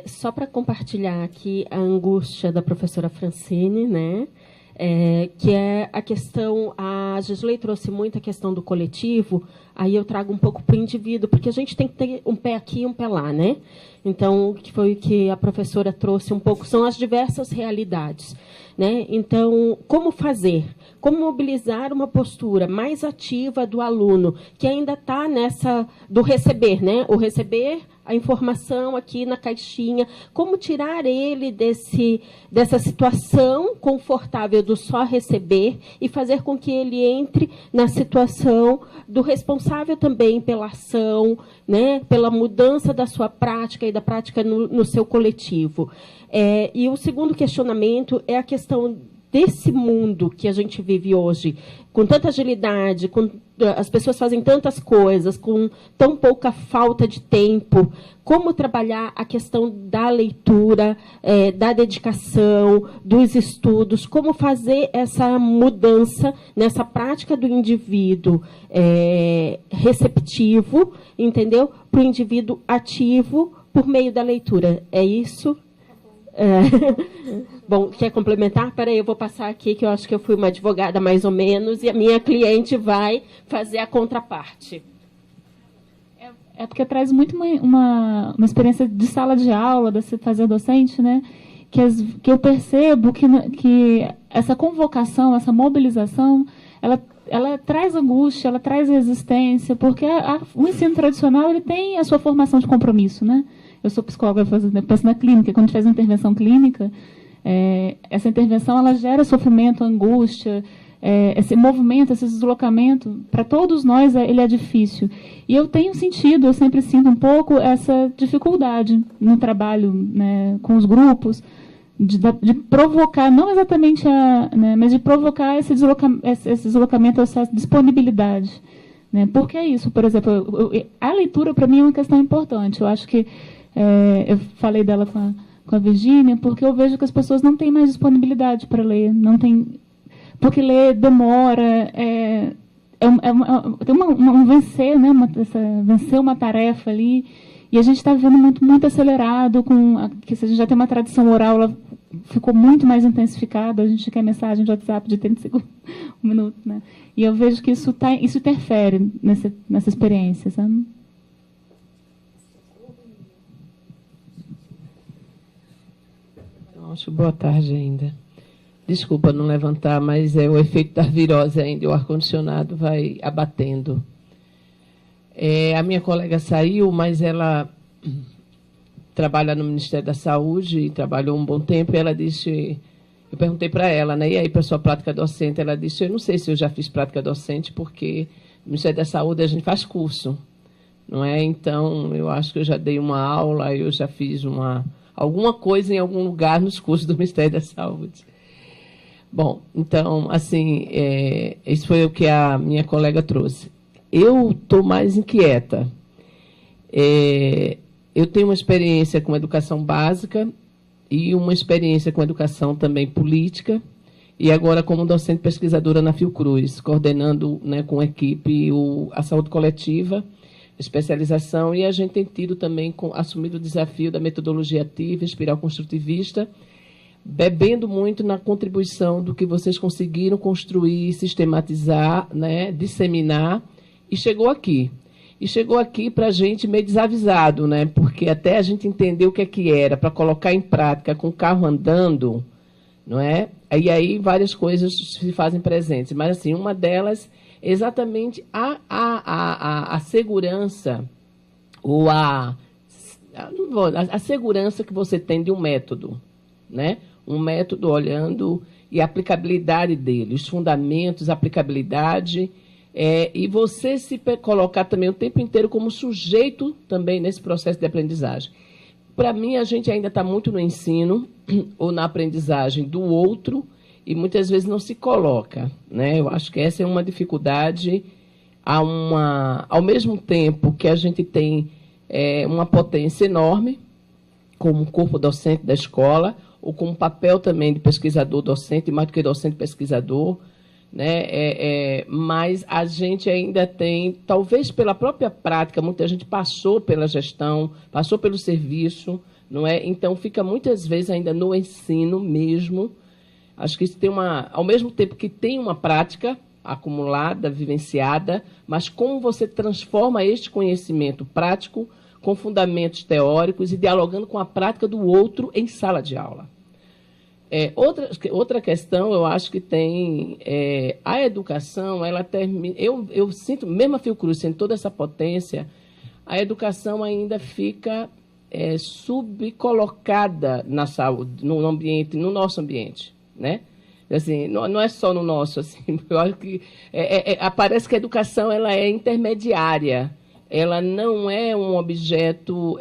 Só para compartilhar aqui a angústia da professora Francine, né? Que é a questão, a Gisley trouxe muito a questão do coletivo, aí eu trago um pouco para o indivíduo, porque a gente tem que ter um pé aqui e um pé lá, né? Então, que foi o que a professora trouxe um pouco, são as diversas realidades, né? Então, como fazer? Como mobilizar uma postura mais ativa do aluno, que ainda está nessa do receber, né? O receber a informação aqui na caixinha, como tirar ele dessa situação confortável do só receber e fazer com que ele entre na situação do responsável também pela ação, né? Pela mudança da sua prática e da prática no seu coletivo. E o segundo questionamento é a questão desse mundo que a gente vive hoje, com tanta agilidade, as pessoas fazem tantas coisas, com tão pouca falta de tempo, como trabalhar a questão da leitura, da dedicação, dos estudos, como fazer essa mudança nessa prática do indivíduo receptivo, entendeu? Para o indivíduo ativo por meio da leitura. É isso? Bom, quer complementar? Peraí, eu vou passar aqui, que eu acho que eu fui uma advogada mais ou menos, e a minha cliente vai fazer a contraparte. Porque traz muito uma experiência de sala de aula, de se fazer docente, né? Que eu percebo que essa convocação, essa mobilização, ela traz angústia, ela traz resistência, porque o ensino tradicional ele tem a sua formação de compromisso, né? Eu sou psicóloga, penso na clínica. Quando a gente faz uma intervenção clínica, essa intervenção ela gera sofrimento, angústia, esse movimento, esse deslocamento, para todos nós, ele é difícil. E eu sempre sinto um pouco essa dificuldade no trabalho, né, com os grupos, de provocar, não exatamente, mas de provocar esse deslocamento, essa disponibilidade. Né? Porque é isso, por exemplo, a leitura, para mim, é uma questão importante. Eu acho que eu falei dela com a Virgínia, porque eu vejo que as pessoas não têm mais disponibilidade para ler, porque ler demora, tem um vencer, né, vencer uma tarefa ali, e a gente está vendo muito acelerado, que se a gente já tem uma tradição oral, ela ficou muito mais intensificada, a gente quer mensagem de WhatsApp de 30 segundos, um minuto, né? E eu vejo que isso interfere nessa experiência, sabe? Acho boa tarde ainda. Desculpa não levantar, mas é o efeito da virose ainda, o ar-condicionado vai abatendo. A minha colega saiu, mas ela trabalha no Ministério da Saúde e trabalhou um bom tempo, e ela disse, eu perguntei para ela, né, e aí para a sua prática docente, ela disse, eu não sei se eu já fiz prática docente, porque no Ministério da Saúde a gente faz curso, não é? Então, eu acho que eu já dei uma aula, eu já fiz alguma coisa em algum lugar nos cursos do Ministério da Saúde. Bom, então, assim, isso foi o que a minha colega trouxe. Eu estou mais inquieta. Eu tenho uma experiência com educação básica e uma experiência com educação também política, e agora como docente pesquisadora na Fiocruz, coordenando, né, com a equipe a saúde coletiva, especialização, e a gente tem tido também assumido o desafio da metodologia ativa, espiral construtivista, bebendo muito na contribuição do que vocês conseguiram construir, sistematizar, né, disseminar, e chegou aqui. E chegou aqui para a gente meio desavisado, né, porque até a gente entender o que era, para colocar em prática com o carro andando, não é? E aí várias coisas se fazem presentes, mas assim, uma delas exatamente a segurança, ou a segurança que você tem de um método, né? Um método olhando e a aplicabilidade dele, os fundamentos, a aplicabilidade, e você se colocar também o tempo inteiro como sujeito também nesse processo de aprendizagem. Para mim, a gente ainda está muito no ensino ou na aprendizagem do outro, e muitas vezes não se coloca, né? Eu acho que essa é uma dificuldade, ao mesmo tempo que a gente tem uma potência enorme, como corpo docente da escola, ou como papel também de pesquisador docente, mais do que docente pesquisador, né? Mas a gente ainda tem, talvez pela própria prática, muita gente passou pela gestão, passou pelo serviço, não é? Então, fica muitas vezes ainda no ensino mesmo. Acho que isso tem ao mesmo tempo que tem uma prática acumulada, vivenciada, mas como você transforma este conhecimento prático com fundamentos teóricos e dialogando com a prática do outro em sala de aula. Outra questão, eu acho que tem... a educação, ela termina... Eu sinto, mesmo a Fiocruz sendo toda essa potência, a educação ainda fica subcolocada na saúde, no nosso ambiente, né? Assim, não é só no nosso, assim, eu acho que parece que a educação ela é intermediária, ela não é um objeto,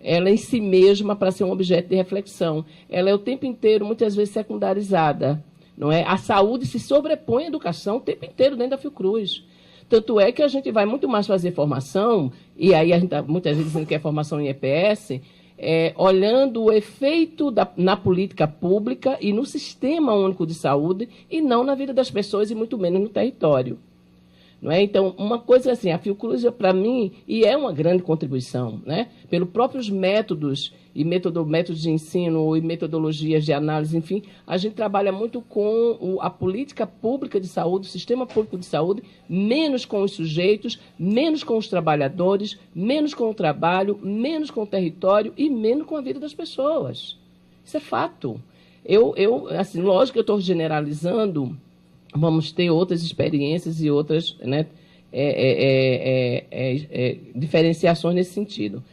ela em si mesma para ser um objeto de reflexão, ela é o tempo inteiro, muitas vezes, secundarizada, não é? A saúde se sobrepõe à educação o tempo inteiro dentro da Fiocruz. Tanto é que a gente vai muito mais fazer formação, e aí a gente está muitas vezes dizendo que é formação em EPS, olhando o efeito na política pública e no sistema único de saúde, e não na vida das pessoas, e muito menos no território. Não é? Então, uma coisa assim, a Fiocruz, para mim, e é uma grande contribuição, né? Pelos próprios métodos, e métodos de ensino e metodologias de análise, enfim, a gente trabalha muito com a política pública de saúde, o sistema público de saúde, menos com os sujeitos, menos com os trabalhadores, menos com o trabalho, menos com o território e menos com a vida das pessoas. Isso é fato. Assim, lógico que eu estou generalizando, vamos ter outras experiências e outras, né, diferenciações nesse sentido.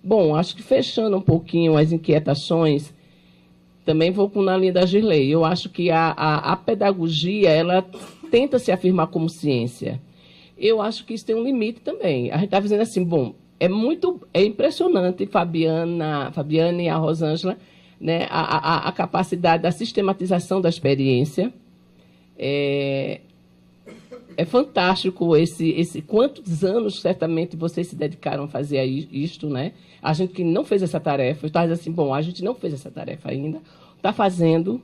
Bom, acho que fechando um pouquinho as inquietações, também vou na linha da Girlei. Eu acho que a pedagogia, ela tenta se afirmar como ciência. Eu acho que isso tem um limite também. A gente está dizendo assim, bom, é impressionante, Fabiana e a Rosângela, né, a capacidade da sistematização da experiência. É fantástico quantos anos, certamente, vocês se dedicaram a fazer isto, né? A gente que não fez essa tarefa, está dizendo assim, bom, a gente não fez essa tarefa ainda, está fazendo,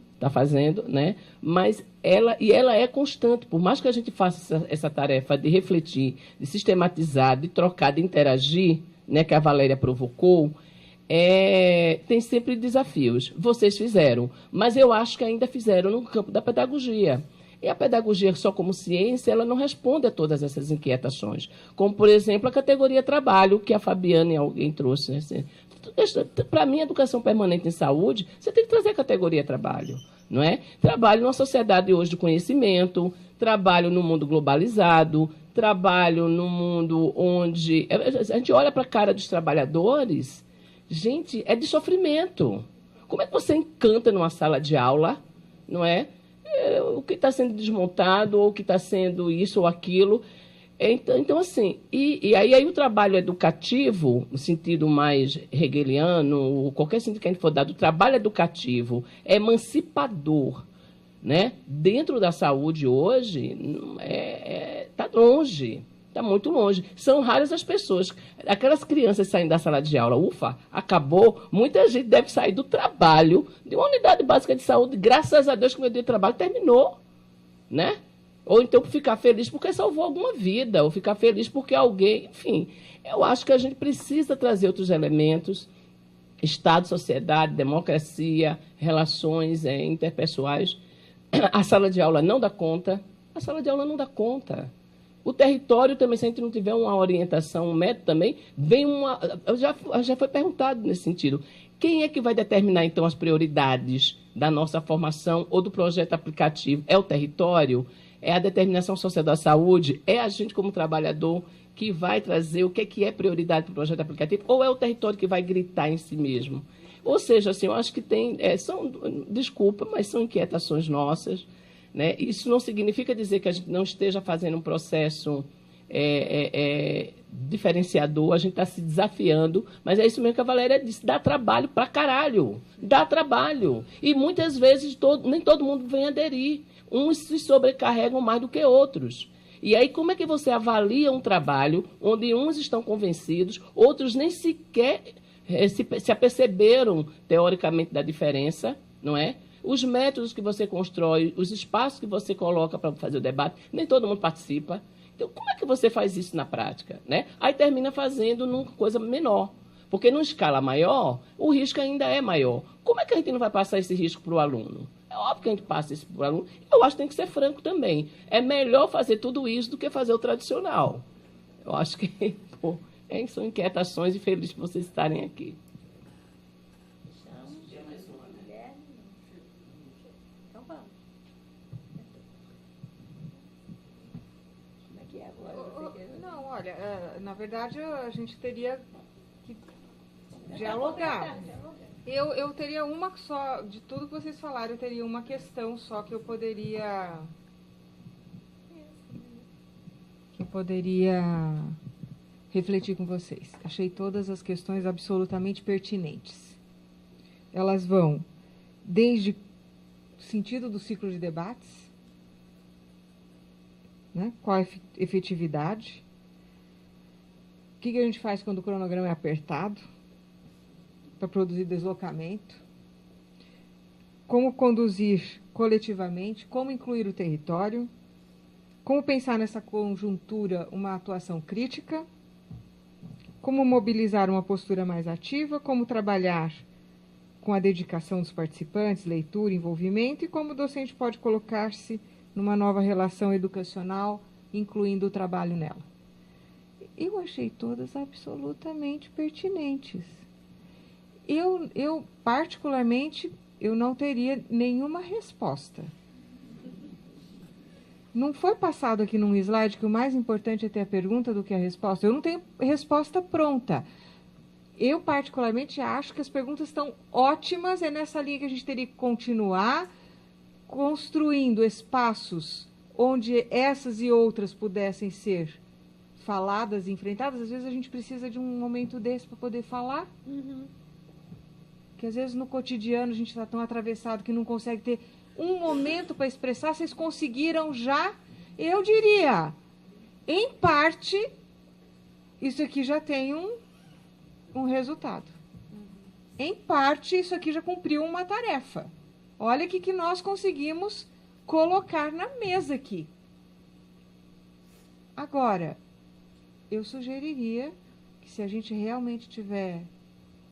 né? Mas ela é constante, por mais que a gente faça essa tarefa de refletir, de sistematizar, de trocar, de interagir, né, que a Valéria provocou, tem sempre desafios. Vocês fizeram, mas eu acho que ainda fizeram no campo da pedagogia. E a pedagogia só como ciência, ela não responde a todas essas inquietações. Como, por exemplo, a categoria trabalho, que a Fabiana e alguém trouxe. Né? Para mim, a educação permanente em saúde, você tem que trazer a categoria trabalho. Não é? Trabalho numa sociedade hoje de conhecimento, trabalho no mundo globalizado, trabalho no mundo onde... A gente olha para a cara dos trabalhadores, gente, é de sofrimento. Como é que você encanta numa sala de aula, não é? O que está sendo desmontado, ou o que está sendo isso ou aquilo. Então assim, e aí o trabalho educativo, no sentido mais hegeliano, ou qualquer sentido que a gente for dar, o trabalho educativo é emancipador, né? Dentro da saúde hoje, está longe. Está muito longe. São raras as pessoas. Aquelas crianças saindo da sala de aula, ufa, acabou. Muita gente deve sair do trabalho de uma unidade básica de saúde, graças a Deus que o meu dia de trabalho terminou, né? Ou então ficar feliz porque salvou alguma vida, ou ficar feliz porque alguém... Enfim, eu acho que a gente precisa trazer outros elementos, Estado, sociedade, democracia, relações interpessoais. A sala de aula não dá conta. A sala de aula não dá conta. O território também, se a gente não tiver uma orientação, um método também, vem uma... Já foi perguntado nesse sentido. Quem é que vai determinar, então, as prioridades da nossa formação ou do projeto aplicativo? É o território? É a determinação social da saúde? É a gente, como trabalhador, que vai trazer o que é prioridade para o projeto aplicativo? Ou é o território que vai gritar em si mesmo? Ou seja, assim, eu acho que tem... desculpa, mas são inquietações nossas. Né? Isso não significa dizer que a gente não esteja fazendo um processo diferenciador, a gente está se desafiando, mas é isso mesmo que a Valéria disse, dá trabalho pra caralho, dá trabalho. E muitas vezes nem todo mundo vem aderir, uns se sobrecarregam mais do que outros. E aí como é que você avalia um trabalho onde uns estão convencidos, outros nem sequer se aperceberam, teoricamente, da diferença, não é? os métodos que você constrói, os espaços que você coloca para fazer o debate, nem todo mundo participa. Então, como é que você faz isso na prática, né? Aí termina fazendo numa coisa menor. Porque, numa escala maior, o risco ainda é maior. Como é que a gente não vai passar esse risco para o aluno? É óbvio que a gente passa isso para o aluno. Eu acho que tem que ser franco também. É melhor fazer tudo isso do que fazer o tradicional. Eu acho que são inquietações e feliz por vocês estarem aqui. Então vamos. Como é que é agora? Não, olha, na verdade a gente teria que dialogar. Eu teria uma só, de tudo que vocês falaram, eu teria uma questão só que eu poderia refletir com vocês. Achei todas as questões absolutamente pertinentes. Elas vão desde o sentido do ciclo de debates, né? Qual a efetividade, o que a gente faz quando o cronograma é apertado, para produzir deslocamento, como conduzir coletivamente, como incluir o território, como pensar nessa conjuntura uma atuação crítica, como mobilizar uma postura mais ativa, como trabalhar com a dedicação dos participantes, leitura, envolvimento, e como o docente pode colocar-se numa nova relação educacional, incluindo o trabalho nela. Eu achei todas absolutamente pertinentes. Eu particularmente, eu não teria nenhuma resposta. Não foi passado aqui num slide que o mais importante é ter a pergunta do que a resposta. Eu não tenho resposta pronta. Eu, particularmente, acho que as perguntas estão ótimas. É nessa linha que a gente teria que continuar construindo espaços onde essas e outras pudessem ser faladas e enfrentadas. Às vezes a gente precisa de um momento desse para poder falar. Que às vezes no cotidiano a gente está tão atravessado que não consegue ter um momento para expressar. Vocês conseguiram já, eu diria, em parte, isso aqui já tem um resultado. Em parte, isso aqui já cumpriu uma tarefa. Olha o que nós conseguimos colocar na mesa aqui. Agora, eu sugeriria que se a gente realmente tiver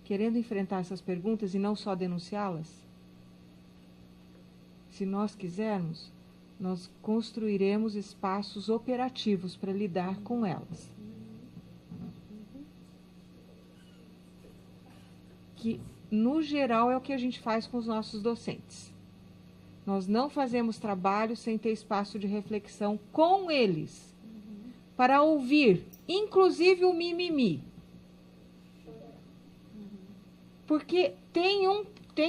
querendo enfrentar essas perguntas e não só denunciá-las, se nós quisermos, nós construiremos espaços operativos para lidar com elas. Que, no geral, é o que a gente faz com os nossos docentes. Nós não fazemos trabalho sem ter espaço de reflexão com eles, para ouvir, inclusive o mimimi. Porque tem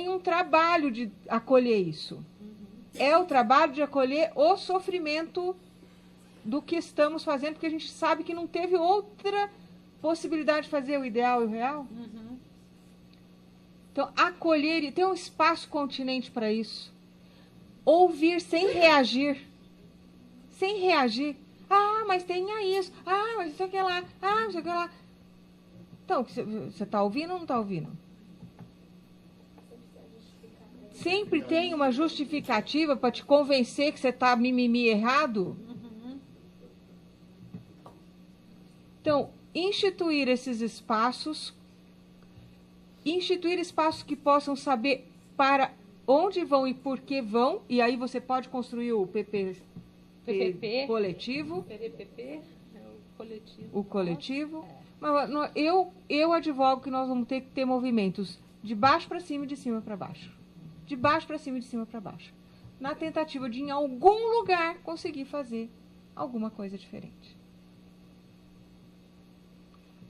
um trabalho de acolher isso. É o trabalho de acolher o sofrimento do que estamos fazendo, porque a gente sabe que não teve outra possibilidade de fazer o ideal e o real. Então, acolher, e ter um espaço continente para isso. Ouvir sem reagir. Sem reagir. Ah, mas tenha isso. Ah, mas isso aqui lá. Ah, isso aqui lá. Então, você está ouvindo ou não está ouvindo? Sempre tem uma justificativa para te convencer que você está mimimi errado. Então, instituir esses espaços, instituir espaços que possam saber para onde vão e por que vão, e aí você pode construir o PPP coletivo. PPP, o coletivo. O coletivo. Mas eu advogo que nós vamos ter que ter movimentos de baixo para cima e de cima para baixo. De baixo para cima e de cima para baixo. Na tentativa de, em algum lugar, conseguir fazer alguma coisa diferente.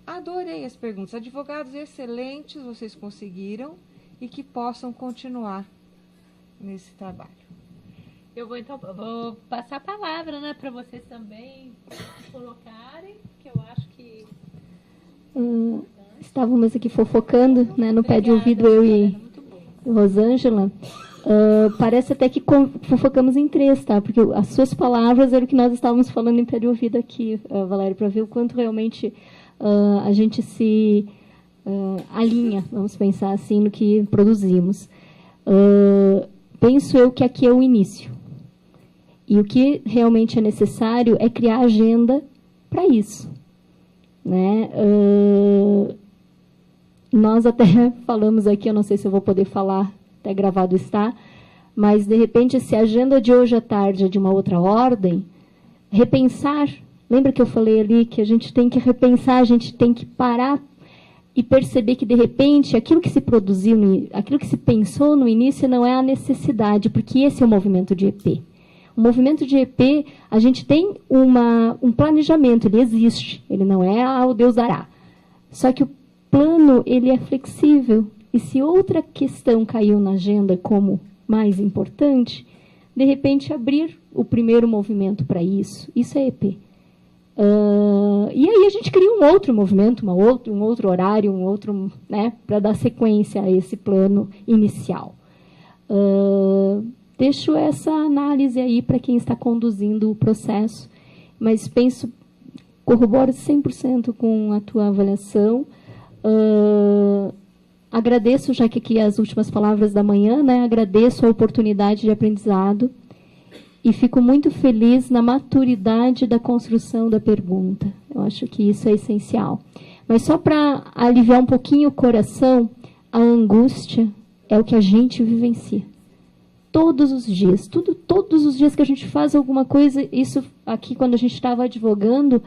Adorei as perguntas. Advogados excelentes, vocês conseguiram, e que possam continuar nesse trabalho. Eu vou passar a palavra, né, para vocês também colocarem, que eu acho que... Estávamos aqui fofocando, né, no pé de ouvido, eu e Rosângela. Parece até que fofocamos em três, tá? Porque as suas palavras eram o que nós estávamos falando em pé de ouvido aqui, Valéria, para ver o quanto realmente a gente se alinha, vamos pensar assim, no que produzimos. penso eu que aqui é o início. E o que realmente é necessário é criar agenda para isso. Né? Nós até falamos aqui, eu não sei se eu vou poder falar, até gravado está, mas, de repente, se a agenda de hoje à tarde é de uma outra ordem, repensar. Lembra que eu falei ali que a gente tem que repensar, a gente tem que parar e perceber que, de repente, aquilo que se produziu, aquilo que se pensou no início não é a necessidade, porque esse é o movimento de EP. O movimento de EP, a gente tem um planejamento, ele existe, ele não é o Deus dará. Só que o plano, ele é flexível, e se outra questão caiu na agenda como mais importante, de repente abrir o primeiro movimento para isso é EP. E aí a gente cria um outro movimento, um outro horário, né, para dar sequência a esse plano inicial. Deixo essa análise aí para quem está conduzindo o processo, mas corroboro 100% com a tua avaliação. Agradeço, já que aqui as últimas palavras da manhã, né, agradeço a oportunidade de aprendizado e fico muito feliz na maturidade da construção da pergunta. Eu acho que isso é essencial. Mas só para aliviar um pouquinho o coração, a angústia é o que a gente vivencia. Todos os dias, todos os dias que a gente faz alguma coisa, isso aqui quando a gente estava advogando,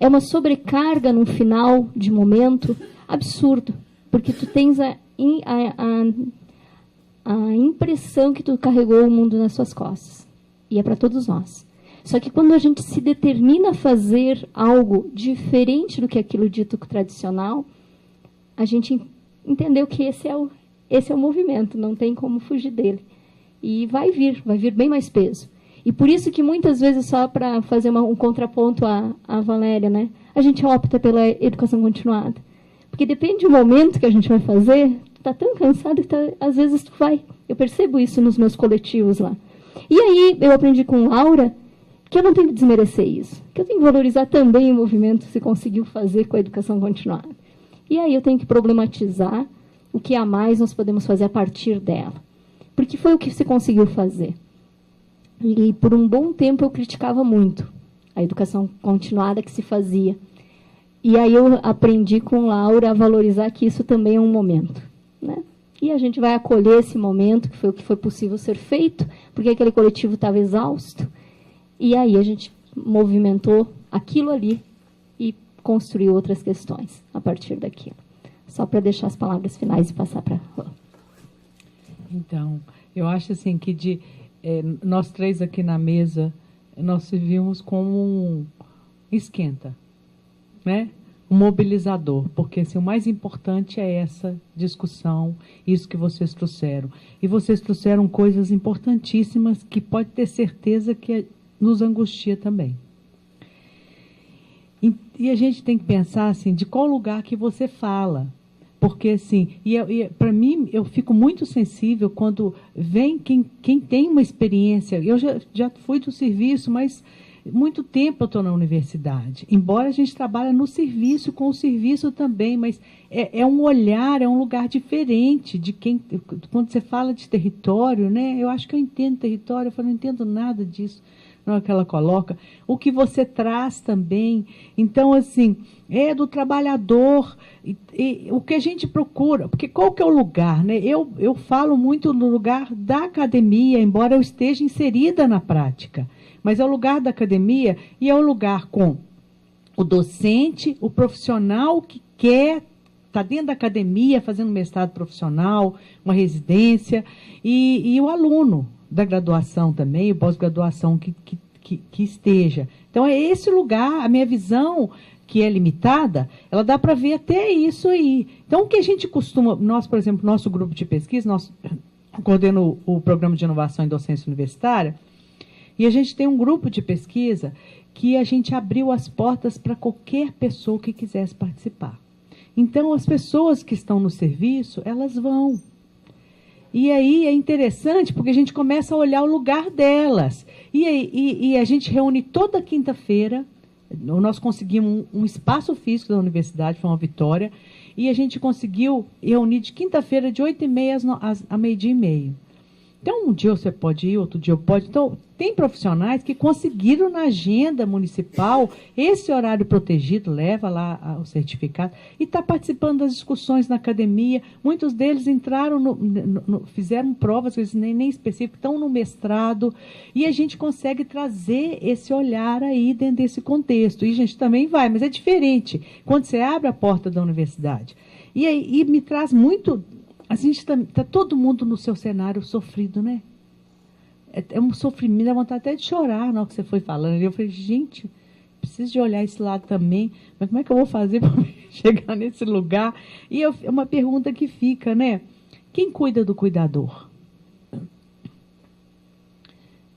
é uma sobrecarga no final de momento absurdo, porque tu tens a impressão que tu carregou o mundo nas suas costas. E é para todos nós. Só que quando a gente se determina a fazer algo diferente do que aquilo dito tradicional, a gente entendeu que esse é o movimento, não tem como fugir dele. E vai vir bem mais peso. E por isso que muitas vezes, só para fazer um contraponto à Valéria, né, a gente opta pela educação continuada. Porque depende do momento que a gente vai fazer, tu está tão cansado que às vezes tu vai. Eu percebo isso nos meus coletivos lá. E aí eu aprendi com Laura que eu não tenho que desmerecer isso, que eu tenho que valorizar também o movimento se conseguiu fazer com a educação continuada. E aí eu tenho que problematizar o que a mais nós podemos fazer a partir dela. Porque foi o que se conseguiu fazer. E por um bom tempo eu criticava muito a educação continuada que se fazia. E aí eu aprendi com Laura a valorizar que isso também é um momento, né? E a gente vai acolher esse momento, que foi o que foi possível ser feito, porque aquele coletivo estava exausto. E aí a gente movimentou aquilo ali e construiu outras questões a partir daquilo. Só para deixar as palavras finais e passar para a Rô. Então, eu acho assim que nós três aqui na mesa, nós servimos como um esquenta, né? Um mobilizador, porque assim, o mais importante é essa discussão, isso que vocês trouxeram. E vocês trouxeram coisas importantíssimas que pode ter certeza que nos angustia também. E a gente tem que pensar assim, de qual lugar que você fala. Porque, assim, para mim, eu fico muito sensível quando vem quem tem uma experiência. Eu já fui do serviço, mas muito tempo eu estou na universidade. Embora a gente trabalhe no serviço, com o serviço também, mas é um olhar, é um lugar diferente de quem... Quando você fala de território, né? Eu acho que eu entendo território, eu falo, não entendo nada disso. Não é que ela coloca, o que você traz também. Então, assim, é do trabalhador, e o que a gente procura, porque qual que é o lugar, né? Eu falo muito no lugar da academia, embora eu esteja inserida na prática, mas é o lugar da academia e é o lugar com o docente, o profissional que quer estar dentro da academia, fazendo mestrado profissional, uma residência, e o aluno da graduação também, o pós-graduação que esteja. Então, é esse lugar, a minha visão, que é limitada, ela dá para ver até isso aí. Então, o que a gente costuma, nós, por exemplo, nosso grupo de pesquisa, nós coordenamos o programa de inovação em docência universitária, e a gente tem um grupo de pesquisa que a gente abriu as portas para qualquer pessoa que quisesse participar. Então, as pessoas que estão no serviço, elas vão. E aí é interessante, porque a gente começa a olhar o lugar delas. E a gente reúne toda quinta-feira, nós conseguimos um espaço físico da universidade, foi uma vitória, e a gente conseguiu reunir de quinta-feira de 8h30 a 12h30. Então, um dia você pode ir, outro dia eu pode. Então, tem profissionais que conseguiram na agenda municipal esse horário protegido, leva lá o certificado, e está participando das discussões na academia. Muitos deles entraram, fizeram provas, às vezes nem específicas, estão no mestrado, e a gente consegue trazer esse olhar aí dentro desse contexto. E a gente também vai, mas é diferente quando você abre a porta da universidade. E me traz muito... A gente está todo mundo no seu cenário sofrido, né? É um sofrimento, dá vontade até de chorar na hora que você foi falando. Eu falei, gente, preciso de olhar esse lado também, mas como é que eu vou fazer para chegar nesse lugar? E é uma pergunta que fica, né? Quem cuida do cuidador?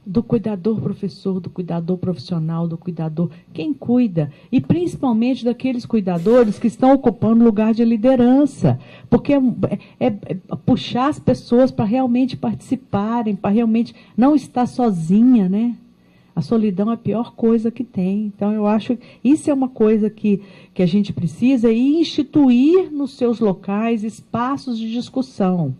Do cuidador professor, do cuidador profissional, do cuidador, quem cuida? E principalmente daqueles cuidadores que estão ocupando lugar de liderança, porque é puxar as pessoas para realmente participarem, para realmente não estar sozinha, né? A solidão é a pior coisa que tem. Então, eu acho que isso é uma coisa que a gente precisa instituir nos seus locais espaços de discussão.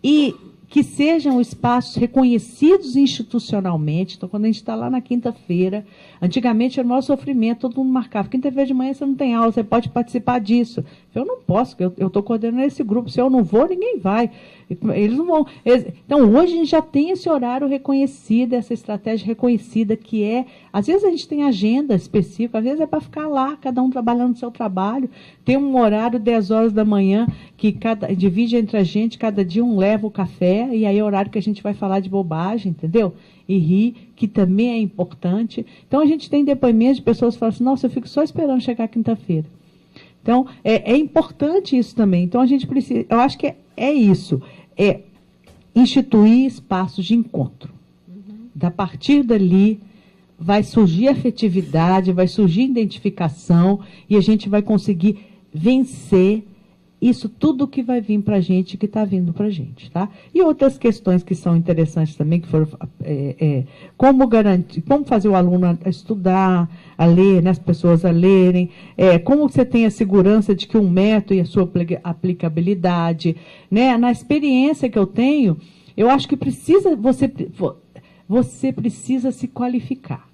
E que sejam espaços reconhecidos institucionalmente. Então, quando a gente está lá na quinta-feira, antigamente era o maior sofrimento, todo mundo marcava. Quinta-feira de manhã você não tem aula, você pode participar disso. Eu não posso, porque eu estou coordenando esse grupo. Se eu não vou, ninguém vai. Eles não vão. Então, hoje a gente já tem esse horário reconhecido, essa estratégia reconhecida, que é... Às vezes a gente tem agenda específica, às vezes é para ficar lá, cada um trabalhando no seu trabalho. Tem um horário, 10 horas da manhã, que divide entre a gente, cada dia um leva o café, e aí é o horário que a gente vai falar de bobagem, entendeu? E rir, que também é importante. Então, a gente tem depoimentos de pessoas que falam assim, nossa, eu fico só esperando chegar quinta-feira. Então, é importante isso também. Então, a gente precisa... Eu acho que é isso. É instituir espaços de encontro. A partir dali, vai surgir afetividade, vai surgir identificação, e a gente vai conseguir vencer isso tudo que vai vir para a gente, que está vindo para a gente. Tá? E outras questões que são interessantes também, que foram como garantir, como fazer o aluno a estudar, a ler, né, as pessoas a lerem, como você tem a segurança de que um método e a sua aplicabilidade, né, na experiência que eu tenho, eu acho que você precisa se qualificar.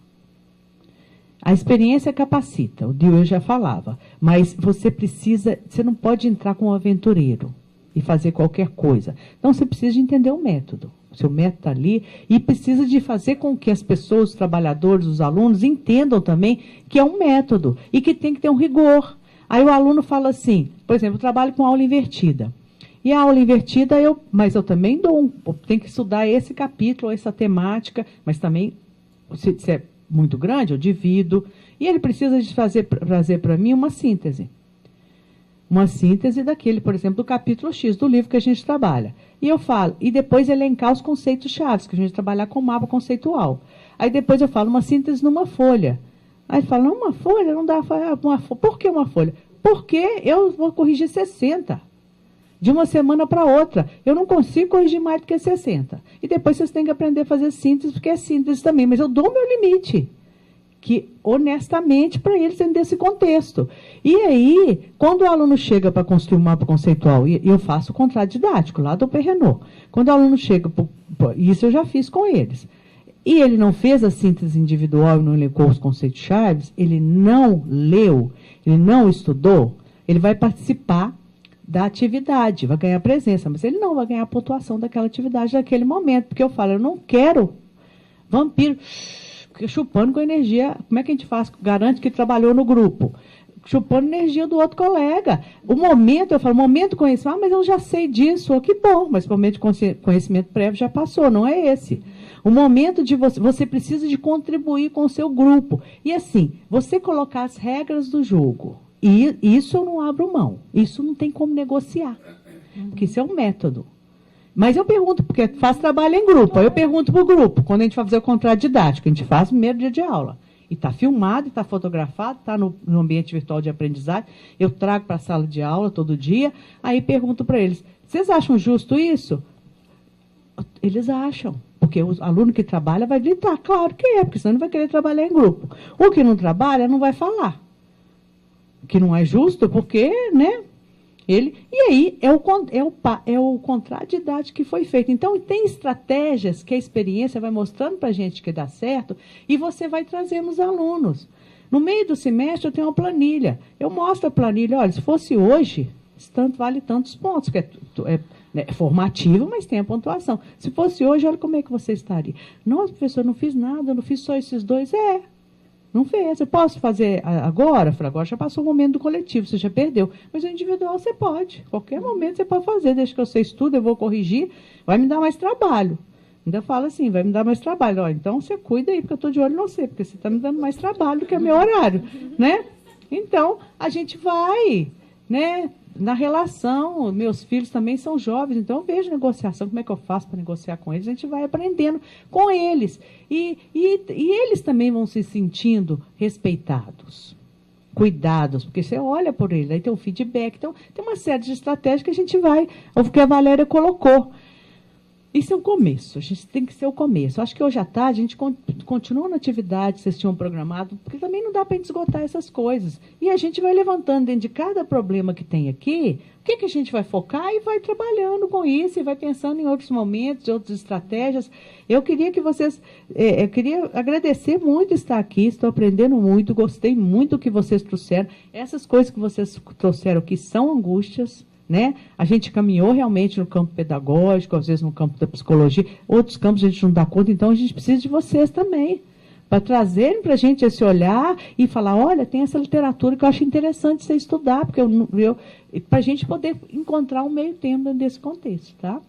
A experiência capacita, o Dewey já falava, mas você não pode entrar como aventureiro e fazer qualquer coisa. Então, você precisa de entender o método. O seu método está ali e precisa de fazer com que as pessoas, os trabalhadores, os alunos, entendam também que é um método e que tem que ter um rigor. Aí o aluno fala assim, por exemplo, eu trabalho com aula invertida. E a aula invertida, mas eu também tenho que estudar esse capítulo, essa temática, mas também, se é muito grande, eu divido. E ele precisa de trazer para mim uma síntese. Uma síntese daquele, por exemplo, do capítulo X do livro que a gente trabalha. E eu falo, e depois elencar os conceitos chaves, que a gente trabalhar com mapa conceitual. Aí depois eu falo uma síntese numa folha. Aí ele fala, não, uma folha não dá. Por que uma folha? Porque eu vou corrigir 60. De uma semana para outra. Eu não consigo corrigir mais do que 60. E depois vocês têm que aprender a fazer síntese, porque é síntese também. Mas eu dou o meu limite, que honestamente, para eles dentro desse contexto. E aí, quando o aluno chega para construir um mapa conceitual, e eu faço o contrato didático lá do Perrenot, quando o aluno chega, isso eu já fiz com eles, e ele não fez a síntese individual e não elencou os conceitos chaves, ele não leu, ele não estudou, ele vai participar da atividade, vai ganhar presença, mas ele não vai ganhar a pontuação daquela atividade naquele momento, porque eu falo, eu não quero vampiro chupando com energia. Como é que a gente faz? Garante que trabalhou no grupo, chupando energia do outro colega. O momento, eu falo, momento de conhecimento, mas eu já sei disso, que bom, mas o momento de conhecimento prévio já passou, não é esse. O momento de você precisa de contribuir com o seu grupo. E assim, você colocar as regras do jogo. E isso eu não abro mão. Isso não tem como negociar. Porque isso é um método. Mas eu pergunto, porque faz trabalho em grupo. Aí eu pergunto para o grupo, quando a gente vai fazer o contrato didático, a gente faz no primeiro dia de aula. E está filmado, está fotografado, está no ambiente virtual de aprendizagem. Eu trago para a sala de aula todo dia. Aí pergunto para eles, vocês acham justo isso? Eles acham. Porque o aluno que trabalha vai gritar. Claro que é, porque senão não vai querer trabalhar em grupo. O que não trabalha não vai falar. Que não é justo, porque, né? E aí é o contrato de idade que foi feito. Então, tem estratégias que a experiência vai mostrando para a gente que dá certo e você vai trazendo os alunos. No meio do semestre, eu tenho uma planilha. Eu mostro a planilha, olha, se fosse hoje, tanto vale tantos pontos, que é formativo, mas tem a pontuação. Se fosse hoje, olha como é que você estaria. Nossa, professor, não fiz nada, não fiz só esses 2. Não fez. Eu posso fazer agora? Eu falei, agora já passou o momento do coletivo, você já perdeu. Mas o individual você pode. Qualquer momento você pode fazer. Desde que você estuda, eu vou corrigir. Vai me dar mais trabalho. Ainda fala assim, vai me dar mais trabalho. Ó, então você cuida aí, porque eu estou de olho em você, porque você está me dando mais trabalho do que é meu horário. Né? Então, a gente vai, né? Na relação, meus filhos também são jovens, então eu vejo negociação, como é que eu faço para negociar com eles, a gente vai aprendendo com eles. E eles também vão se sentindo respeitados, cuidados, porque você olha por eles, aí tem um feedback, então tem uma série de estratégias que a gente vai, o que a Valéria colocou. Isso é um começo, a gente tem que ser o começo. Acho que hoje à tarde a gente continua na atividade que vocês tinham programado, porque também não dá para a gente esgotar essas coisas. E a gente vai levantando dentro de cada problema que tem aqui, o que a gente vai focar e vai trabalhando com isso, e vai pensando em outros momentos, outras estratégias. Eu queria que vocês... eu queria agradecer muito estar aqui, estou aprendendo muito, gostei muito do que vocês trouxeram. Essas coisas que vocês trouxeram aqui são angústias, né? A gente caminhou realmente no campo pedagógico, às vezes no campo da psicologia, outros campos a gente não dá conta, então a gente precisa de vocês também, para trazerem para a gente esse olhar e falar, olha, tem essa literatura que eu acho interessante você estudar, porque para a gente poder encontrar um meio termo desse contexto, tá?